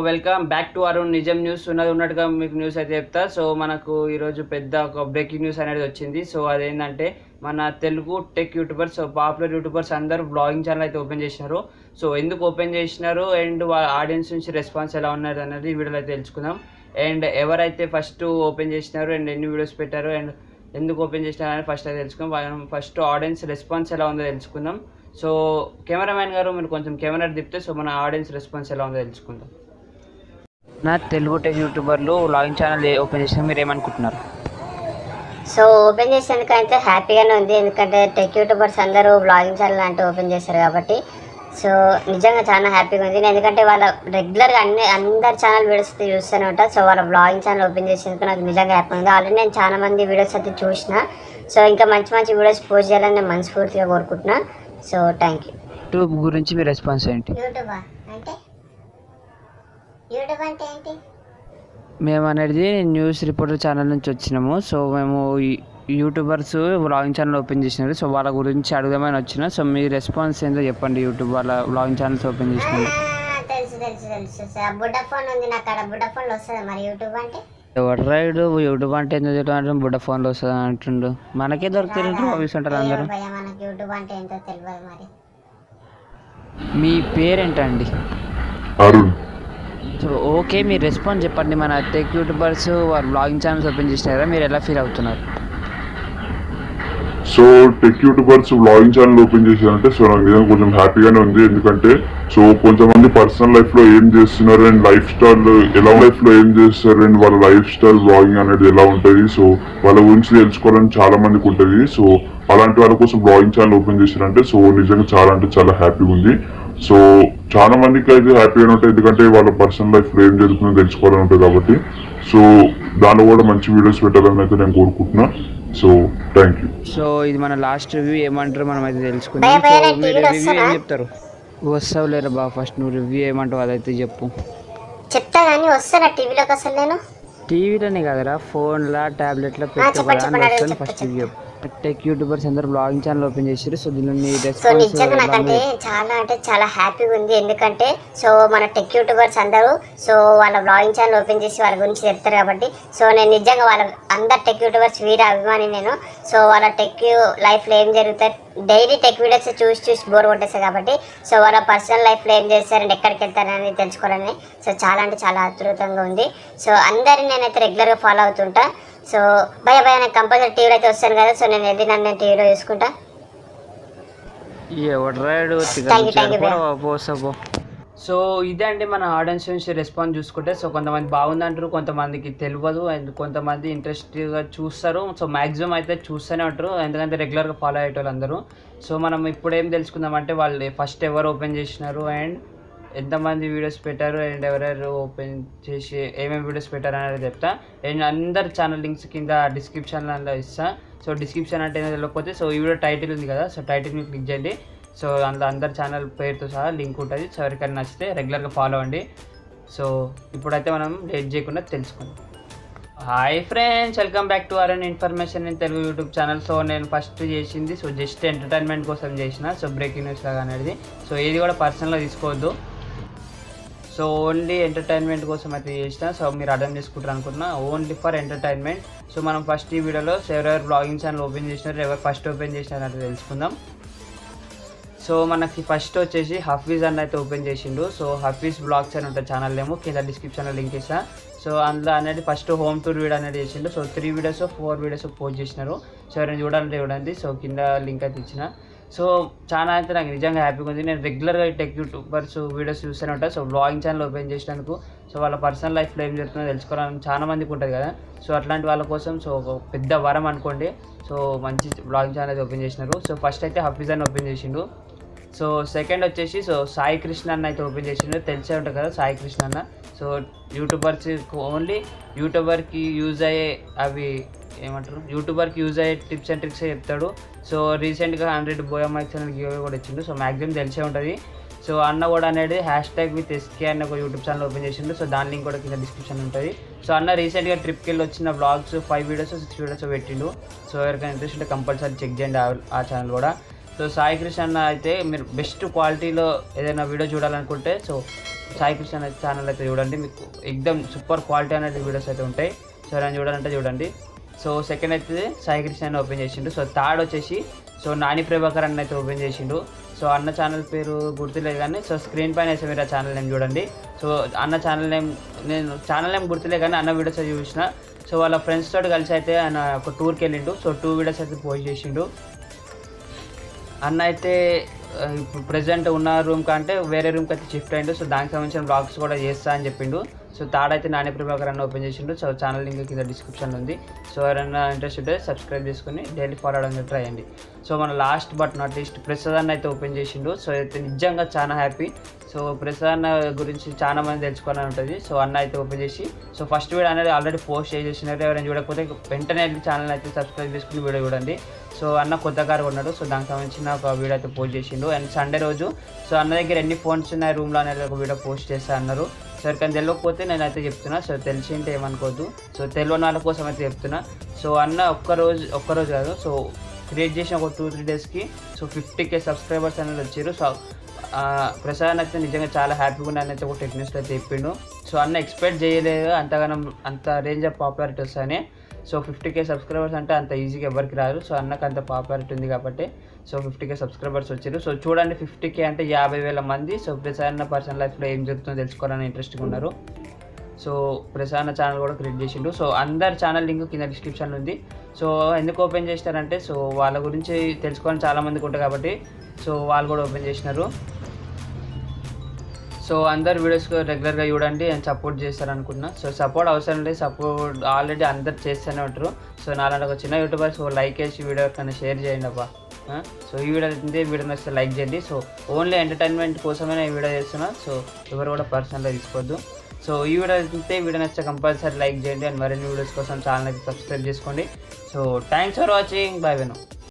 Welcome back to our నిజం news. ఉన్నట్టుగా మీకు న్యూస్ అయితే చెప్తా. సో మనకు ఈరోజు పెద్ద ఒక బ్రేకింగ్ న్యూస్ అనేది వచ్చింది. సో అదేంటంటే మన Telugu tech YouTubers, so popular YouTubers అందరూ బ్లాగింగ్ ఛానల్ అయితే ఓపెన్ చేసినారు. సో ఎందుకు ఓపెన్ చేసినారు అండ్ వాళ్ళ ఆడియన్స్ నుంచి రెస్పాన్స్ ఎలా ఉన్నది అనేది ఈ వీడియోలో అయితే తెలుసుకుందాం. అండ్ ఎవరైతే ఫస్ట్ ఓపెన్ చేసినారు అండ్ ఎన్ని వీడియోస్ పెట్టారు అండ్ ఎందుకు ఓపెన్ చేసినారు అనేది ఫస్ట్ అయితే తెలుసుకుందాం. ఫస్ట్ ఆడియన్స్ రెస్పాన్స్ ఎలా ఉందో తెలుసుకుందాం. సో కెమెరామ్యాన్ గారు మీరు కొంచెం కెమెరా తిప్పితే సో మన ఆడియన్స్ రెస్పాన్స్ ఎలా ఉందో తెలుసుకుందాం. నా తెలుగు టెక్ యూట్యూబర్లు వ్లాగింగ్ ఛానల్ ఓపెన్ చేసిన మీరు ఏమనుకుంటున్నారు? సో ఓపెన్ చేసేందుకైతే హ్యాపీగానే ఉంది, ఎందుకంటే టెక్ యూట్యూబర్స్ అందరూ వ్లాగింగ్ ఛానల్ అంటే ఓపెన్ చేశారు కాబట్టి. సో నిజంగా చాలా హ్యాపీగా ఉంది, ఎందుకంటే వాళ్ళ రెగ్యులర్గా అందరు ఛానల్ వీడియోస్ అయితే చూస్తూనే ఉంటారు. సో వాళ్ళ వ్లాగింగ్ ఛానల్ ఓపెన్ చేసేందుకు నాకు నిజంగా హ్యాపీ ఉంది. ఆల్రెడీ నేను చాలా మంది వీడియోస్ అయితే చూసిన. సో ఇంకా మంచి మంచి వీడియోస్ పోస్ట్ చేయాలని నేను మనస్ఫూర్తిగా కోరుకుంటున్నా. So thank you. యూట్యూబ్ గురించి మీ రెస్పాన్స్ ఏంటి? యూట్యూబ్ అంటే ఏంటి? మేము అనేది న్యూస్ రిపోర్టర్ ఛానల్ నుంచి వచ్చినాము. సో మేము యూట్యూబర్స్ వ్లాగింగ్ ఛానల్ ఓపెన్ చేసినారు. సో వాళ్ళ గురించి అడుగుదామని వచ్చిన. సో మీ రెస్పాన్స్ ఏంటో చెప్పండి. యూట్యూబ్ వాళ్ళ వ్లాగింగ్ ఛానల్స్ ఓపెన్ చేసినారు. తెలుసు తెలుసు తెలుసు బుడ్డ ఫోన్ ఉంది నాకు, అక్కడ బుడ్డ ఫోన్లో వస్తుంది. మరి యూట్యూబ్ అంటే రైడ్ యూట్యూబ్ అంటే ఎందుకు చెప్తాను, బుడ్డ ఫోన్లో వస్తుంది అంటుండు. మనకే దొరుకుతుంది ఉంటారు అందరూ. మనకి యూట్యూబ్ అంటే ఏంటో తెలియదు. మరి మీ పేరేంటండి? అరుణ్. సో ఓకే, మీరు రెస్పాన్స్ చెప్పండి. మన టెక్ యూట్యూబర్స్ వాళ్ళు బ్లాగింగ్ ఛానల్స్ ఓపెన్ చేసినారా, మీరు ఎలా ఫీల్ అవుతున్నారు? So tech YouTubers vlogging channel open చేశారంటే సో నాకు నిజంగా కొంచెం హ్యాపీగానే ఉంది, ఎందుకంటే సో కొంతమంది పర్సనల్ లైఫ్ లో ఏం చేస్తున్నారు అండ్ లైఫ్ స్టైల్ ఎలా లైఫ్ లో ఏం చేస్తారు అండ్ వాళ్ళ లైఫ్ స్టైల్ వ్లాగింగ్ అనేది ఎలా ఉంటుంది, సో వాళ్ళ గురించి తెలుసుకోవాలని చాలా మందికి ఉంటుంది. సో అలాంటి వాళ్ళ కోసం వ్లాగింగ్ ఛానల్ ఓపెన్ చేశారంటే సో నిజంగా చాలా అంటే చాలా హ్యాపీగా ఉంది. సో చాలా మందికి అయితే హ్యాపీగా ఉంటుంది, ఎందుకంటే వాళ్ళ పర్సనల్ లైఫ్ లో ఏం జరుగుతుందో తెలుసుకోవాలని ఉంటుంది కాబట్టి. సో దానిలో కూడా మంచి వీడియోస్ పెట్టాలని అయితే నేను కోరుకుంటున్నా. So thank you. సో ఇది మన లాస్ట్ రివ్యూ. ఏమంటారు మనం అయితే తెలుసుకుందాం. మీరు రివ్యూ ఏం చెప్తారు? వస్తావు లేరా బా, ఫస్ట్ నువ్వు రివ్యూ ఏమంటావు అదైతే చెప్పు. చెప్తా కానీ వస్తానా టీవీలోకి? అసలు నేను టీవీలోనే కదరా, ఫోన్లా ట్యాబ్లెట్లో పెట్టుకోవాలి. ఫస్ట్ రివ్యూ టెక్ యూట్యూబర్స్ అందరూ బ్లాగింగ్ ఛానల్ ఓపెన్ చేశారు. సో దీనిలో సో నిజంగా నాకంటే చాలా అంటే చాలా హ్యాపీగా ఉంది, ఎందుకంటే సో మన టెక్ యూట్యూబర్స్ అందరూ సో వాళ్ళ బ్లాగింగ్ ఛానల్ ఓపెన్ చేసి వాళ్ళ గురించి చెప్తారు కాబట్టి. సో నేను నిజంగా వాళ్ళ అందరు టెక్ యూట్యూబర్స్ వీర అభిమాని నేను. సో వాళ్ళ టెక్ లైఫ్లో ఏం జరుగుతాయి, డైలీ టెక్ వీడియోస్ చూసి బోర్ కొట్టేస్తాయి కాబట్టి. సో వాళ్ళ పర్సనల్ లైఫ్లో ఏం చేస్తారండి, ఎక్కడికి వెళ్తారని తెలుసుకోవాలని సో చాలా అంటే చాలా అద్భుతంగా ఉంది. సో అందరిని నేనైతే రెగ్యులర్గా ఫాలో అవుతుంటా. సో భయ నేను కంపల్సరీ టీవీలో అయితే వస్తాను కదా. సో నేను వెళ్ళి నన్ను టీవీలో చూసుకుంటా. సో ఇదే అండి మన ఆడియన్స్ నుంచి రెస్పాన్స్ చూసుకుంటే. సో కొంతమంది బాగుందంటారు, కొంతమందికి తెలియదు అండ్ కొంతమంది ఇంట్రెస్ట్గా చూస్తారు. సో మ్యాక్సిమం అయితే చూస్తూనే ఉంటారు, ఎందుకంటే రెగ్యులర్గా ఫాలో అయ్యేటోళ్ళు అందరూ. సో మనం ఇప్పుడు ఏం తెలుసుకుందామంటే వాళ్ళు ఫస్ట్ ఎవరు ఓపెన్ చేసినారు అండ్ ఎంతమంది వీడియోస్ పెట్టారు అండ్ ఎవరెవరు ఓపెన్ చేసి ఏమేమి వీడియోస్ పెట్టారు అనేది చెప్తా. అండ్ అందరు ఛానల్ లింక్స్ కింద డిస్క్రిప్షన్లో ఇస్తా. సో డిస్క్రిప్షన్ అంటే ఏదో తెలియకపోతే సో ఈ వీడియో టైటిల్ ఉంది కదా, సో టైటిల్ని క్లిక్ చేయండి. సో అందులో అందరి ఛానల్ పేరుతో సహా లింక్ ఉంటుంది. సో ఎవరికైనా నచ్చితే రెగ్యులర్గా ఫాలో అవ్వండి. సో ఇప్పుడైతే మనం లేట్ చేయకుండా తెలుసుకుందాం. Hi friends, welcome back to our information in Telugu YouTube channel. So నేను ఫస్ట్ చేసింది సో జస్ట్ ఎంటర్టైన్మెంట్ కోసం చేసిన. సో బ్రేకింగ్ న్యూస్ లాగా అనేది. సో ఏది కూడా పర్సనల్గా తీసుకోవద్దు. సో ఓన్లీ ఎంటర్టైన్మెంట్ కోసం అయితే చేసిన. సో మీరు అర్థం చేసుకుంటారు అనుకుంటున్నా, ఓన్లీ ఫర్ ఎంటర్టైన్మెంట్. సో మనం ఫస్ట్ ఈ వీడియోలో ఎవరెవరు బ్లాగింగ్ ఛానల్ ఓపెన్ చేసినారు, ఎవరు ఫస్ట్ ఓపెన్ చేసినారు అంటే తెలుసుకుందాం. సో మనకి ఫస్ట్ వచ్చేసి హఫీజ్ అన్న అయితే ఓపెన్ చేసిండు. సో హఫీజ్ బ్లాగ్స్ అని ఉంటుంది ఛానల్ ఏమో, కింద డిస్క్రిప్షన్లో లింక్ ఇస్తా. సో అందులో అనేది ఫస్ట్ హోమ్ టూర్ వీడియో అనేది చేసిండు. సో 3 వీడియోస్ 4 వీడియోస్ పోస్ట్ చేసినారు. సో ఎవరైనా చూడాలంటే చూడండి. సో కింద లింక్ అయితే ఇచ్చిన. సో చాలా అయితే నాకు నిజంగా హ్యాపీగా ఉంది. నేను రెగ్యులర్గా టెక్ యూట్యూబర్స్ వీడియోస్ చూస్తూనే ఉంటాను. సో బ్లాగింగ్ ఛానల్ ఓపెన్ చేసినందుకు సో వాళ్ళ పర్సనల్ లైఫ్లో ఏం జరుగుతుందో తెలుసుకోవాలని చాలా మందికి ఉంటుంది కదా. సో అట్లాంటి వాళ్ళ కోసం సో ఒక పెద్ద వరం అనుకోండి. సో మంచి బ్లాగింగ్ ఛానల్ అయితే ఓపెన్ చేసినారు. సో ఫస్ట్ అయితే హఫీజ్ అని ఓపెన్ చేసిండు. సో సెకండ్ వచ్చేసి సో సాయి కృష్ణ అన్న అయితే ఓపెన్ చేసిండు. తెలిసే ఉంటుంది కదా సాయి కృష్ణ అన్న. సో యూట్యూబర్స్ ఓన్లీ యూట్యూబర్కి యూజ్ అయ్యే అవి ఏమంటారు, యూట్యూబర్కి యూజ్ అయ్యే టిప్స్ అండ్ ట్రిక్స్ చెప్తాడు. సో రీసెంట్గా 100 బోయా మైక్స్ అనేది గివ్ కూడా ఇచ్చిండు. సో మ్యాక్సిమం తెలిసే ఉంటుంది. సో అన్న కూడా అనేది #with_SK అన్న ఒక యూట్యూబ్ ఛానల్ ఓపెన్ చేసిండు. సో దాని లింక్ కూడా కింద డిస్క్రిప్షన్ ఉంటుంది. సో అన్న రీసెంట్గా ట్రిప్కి వెళ్ళి వచ్చిన వ్లాగ్స్ 5 వీడియోస్ 6 వీడియోస్ పెట్టిండు. సో ఎవరికైనా ఇంట్రెస్ట్ ఉంటే కంపల్సరీ చెక్ చేయండి ఆ ఛానల్ కూడా. సో సాయి కృష్ణ అన్న అయితే మీరు బెస్ట్ క్వాలిటీలో ఏదైనా వీడియో చూడాలనుకుంటే సో సాయి కృష్ణ ఛానల్ అయితే చూడండి, మీకు ఎక్దమ్ సూపర్ క్వాలిటీ అనేది వీడియోస్ అయితే ఉంటాయి. సో నేను చూడాలంటే చూడండి. సో సెకండ్ అయితే సాయి కృష్ణ అని ఓపెన్ చేసిండు. సో థర్డ్ వచ్చేసి సో నాని ప్రభాకర్ అన్న అయితే ఓపెన్ చేసిండు. సో అన్న ఛానల్ పేరు గుర్తులేదు కానీ సో స్క్రీన్ పైన వేసే మీరు ఆ ఛానల్ నేమ్ చూడండి. సో అన్న ఛానల్ నేమ్ నేను ఛానల్ నేమ్ గుర్తులే కానీ అన్న వీడియోస్ అయితే చూసిన. సో వాళ్ళ ఫ్రెండ్స్ తోటి కలిసి అయితే ఆయన ఒక టూర్కి వెళ్ళిండు. సో 2 వీడియోస్ అయితే పోస్ట్ చేసిండు. అన్న అయితే ఇప్పుడు ప్రజెంట్ ఉన్న రూమ్ కంటే వేరే రూమ్కి అయితే షిఫ్ట్ అయ్యిండు. సో దానికి సంబంధించిన బ్లాగ్స్ కూడా చేస్తా అని చెప్పిండు. సో థర్డ్ అయితే నాని ప్రభాకర్ అన్న ఓపెన్ చేసిండు. సో ఛానల్ లింక్ కింద డిస్క్రిప్షన్లో ఉంది. సో ఎవరైనా ఇంట్రెస్ట్ ఉంటే సబ్స్క్రైబ్ చేసుకుని డైలీ ఫాలో అవడానికి ట్రై చేయండి. సో మన last but not least Prasad అన్న అయితే ఓపెన్ చేసిండు. సో అయితే నిజంగా చాలా హ్యాపీ. సో ప్రసాద్ అన్న గురించి చాలా మంది తెలుసుకోవాలని ఉంటుంది. సో అన్న అయితే ఓపెన్ చేసి సో ఫస్ట్ వీడియో అనేది ఆల్రెడీ పోస్ట్ చేసేసినారు. ఎవరైనా చూడకపోతే వెంటనే ఛానల్ అయితే సబ్స్క్రైబ్ చేసుకుని వీడియో చూడండి. సో అన్న కొత్త కారు కొన్నాడు. సో దానికి సంబంధించిన ఒక వీడియో అయితే పోస్ట్ చేసిండు. అండ్ సండే రోజు సో అన్న దగ్గర ఎన్ని ఫోన్స్ ఉన్నాయి రూమ్లో అనేది ఒక వీడియో పోస్ట్ చేస్తా అన్నారు. సో ఎవరికైనా తెలియకపోతే నేనైతే చెప్తున్నా. సో తెలిసింటే ఏమనుకోవద్దు. సో తెలియని వాళ్ళ కోసం అయితే చెప్తున్నా. సో అన్న ఒక్కరోజు కాదు, సో క్రియేట్ చేసిన ఒక 2-3 డేస్కి సో 50K సబ్స్క్రైబర్స్ అనేది వచ్చారు. సో ప్రసాద్ అయితే నిజంగా చాలా హ్యాపీగా ఉన్నాను అయితే ఒక టెక్నిక్స్ అయితే చెప్పిండు. సో అన్న ఎక్స్పెక్ట్ చేయలేదు అంత రేంజ్ ఆఫ్ పాపులారిటీ వస్తాయని. సో 50K సబ్స్క్రైబర్స్ అంటే అంత ఈజీగా ఎవరికి రాదు. సో అన్నకు అంత పాపులారిటీ ఉంది కాబట్టి సో 50K సబ్స్క్రైబర్స్ వచ్చారు. సో చూడండి 50K అంటే 50,000 మంది. సో ప్రసాద్ అన్న పర్సనల్ లైఫ్లో ఏం జరుగుతుందో తెలుసుకోవాలని ఇంట్రెస్ట్గా ఉన్నారు. సో ప్రసాద్ అన్న ఛానల్ కూడా క్రియేట్ చేసిండు. సో అందరి ఛానల్ లింక్ కింద డిస్క్రిప్షన్లో ఉంది. సో ఎందుకు ఓపెన్ చేస్తారంటే సో వాళ్ళ గురించి తెలుసుకోవాలని చాలామందికి ఉంటుంది కాబట్టి సో వాళ్ళు కూడా ఓపెన్ చేసినారు. సో అందరు వీడియోస్ రెగ్యులర్గా చూడండి అండ్ సపోర్ట్ చేస్తారనుకున్నా. సో సపోర్ట్ అవసరం లేదు, సపోర్ట్ ఆల్రెడీ అందరు చేస్తూనే ఉంటారు. సో నాలాంటి ఒక చిన్న యూట్యూబర్స్ లైక్ చేసి వీడియో కన్నా షేర్ చేయండి అబ్బా. సో ఈ వీడియో నచ్చితే లైక్ చేయండి. సో ఓన్లీ ఎంటర్టైన్మెంట్ కోసమే నేను వీడియో చేస్తున్నా. సో ఎవరు కూడా పర్సనల్గా తీసుకోవద్దు. సో ఈ వీడియో నచ్చితే కంపల్సరీ లైక్ చేయండి అండ్ మరిన్ని వీడియోస్ కోసం ఛానల్ అయితే సబ్స్క్రైబ్ చేసుకోండి. So thanks for watching. By.